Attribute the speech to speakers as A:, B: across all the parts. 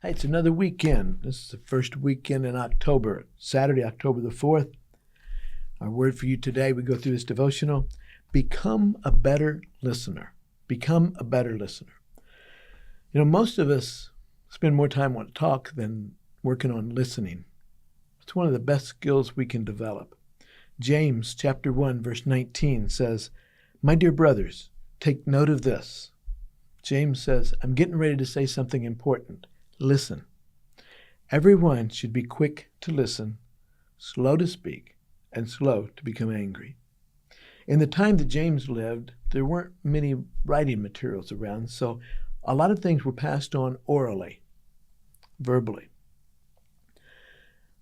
A: Hey, it's another weekend. This is the first weekend in October, Saturday, October the 4th. Our word for you today, we go through this devotional. Become a better listener. Become a better listener. You know, most of us spend more time on talk than working on listening. It's one of the best skills we can develop. James chapter 1, verse 19 says, "My dear brothers, take note of this." James says, I'm getting ready to say something important. Listen. Everyone should be quick to listen, slow to speak, and slow to become angry. In the time that James lived, there weren't many writing materials around, so a lot of things were passed on orally, verbally.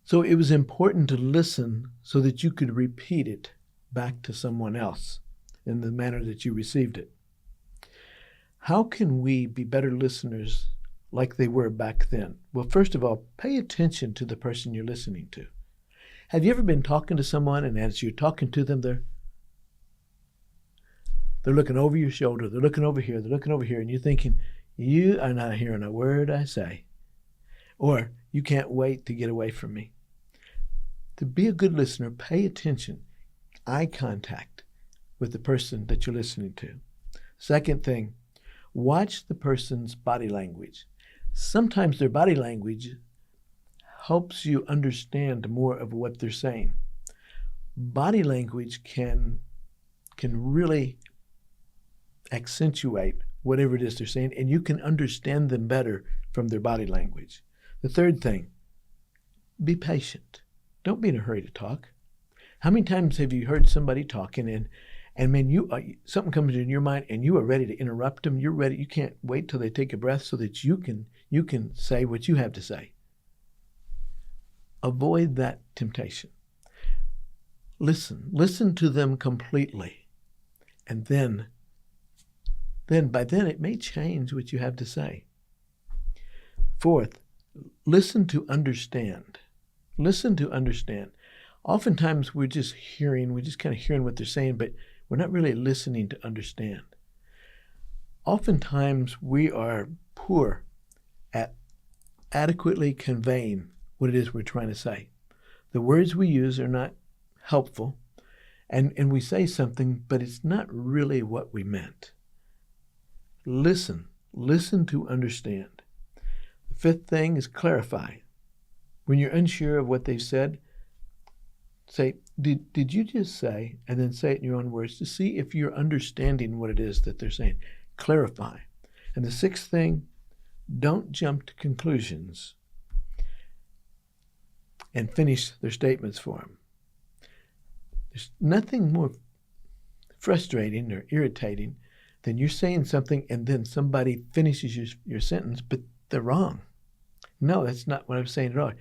A: So it was important to listen so that you could repeat it back to someone else in the manner that you received it. How can we be better listeners like they were back then? Well, first of all, pay attention to the person you're listening to. Have you ever been talking to someone and as you're talking to them, they're looking over your shoulder, they're looking over here, and you're thinking, you are not hearing a word I say, or you can't wait to get away from me. To be a good listener, pay attention, eye contact with the person that you're listening to. Second thing, watch the person's body language. Sometimes their body language helps you understand more of what they're saying. Body language can really accentuate whatever it is they're saying, and you can understand them better from their body language. The third thing, be patient. Don't be in a hurry to talk. How many times have you heard somebody talking and man, something comes in your mind and you are ready to interrupt them. You're ready. You can't wait till they take a breath so that you can say what you have to say. Avoid that temptation. Listen to them completely. And then by then it may change what you have to say. Fourth, listen to understand. Listen to understand. Oftentimes we're just kind of hearing what they're saying, but we're not really listening to understand. Oftentimes we are poor at adequately conveying what it is we're trying to say. The words we use are not helpful, and we say something, but it's not really what we meant. Listen to understand. The fifth thing is clarify. When you're unsure of what they've said, say, did you just say, and then say it in your own words to see if you're understanding what it is that they're saying. Clarify. And the sixth thing, don't jump to conclusions and finish their statements for them. There's nothing more frustrating or irritating than you're saying something and then somebody finishes your sentence, but they're wrong. No, that's not what I'm saying at all.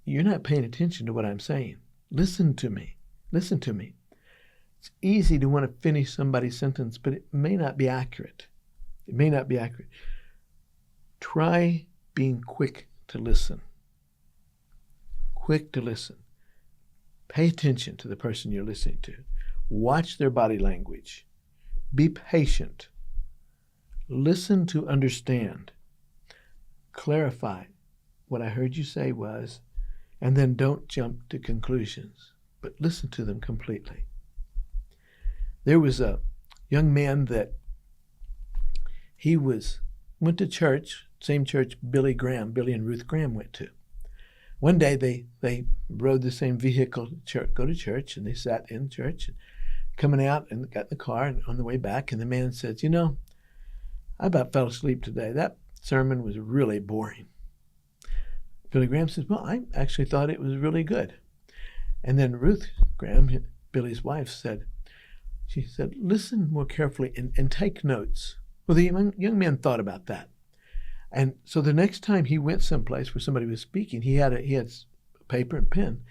A: You're not paying attention to what I'm saying. Listen to me. Listen to me. It's easy to want to finish somebody's sentence, but it may not be accurate. It may not be accurate. Try being quick to listen. Quick to listen. Pay attention to the person you're listening to. Watch their body language. Be patient. Listen to understand. Clarify. What I heard you say was, and then don't jump to conclusions, but listen to them completely. There was a young man that went to church, same church Billy and Ruth Graham went to. One day they rode the same vehicle to go to church, and they sat in church, and coming out and got in the car and on the way back, and the man says, I about fell asleep today. That sermon was really boring. Billy Graham says, well, I actually thought it was really good. And then Ruth Graham, Billy's wife, said, listen more carefully and take notes. Well, the young man thought about that. And so the next time he went someplace where somebody was speaking, he had paper and pen,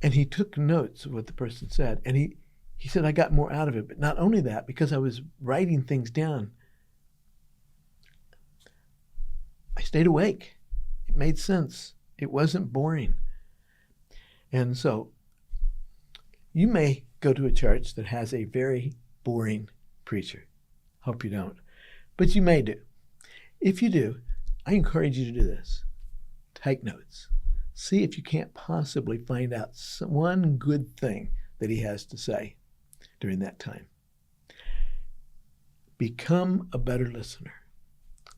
A: and he took notes of what the person said. And he said, I got more out of it. But not only that, because I was writing things down, I stayed awake. It made sense. It wasn't boring. And so you may go to a church that has a very boring preacher. Hope you don't. But you may do. If you do, I encourage you to do this. Take notes. See if you can't possibly find out one good thing that he has to say during that time. Become a better listener.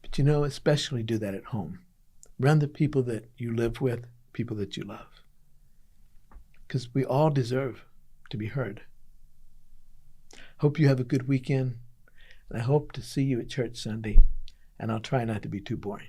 A: But especially do that at home. Around the people that you live with, people that you love. Because we all deserve to be heard. Hope you have a good weekend. And I hope to see you at church Sunday. And I'll try not to be too boring.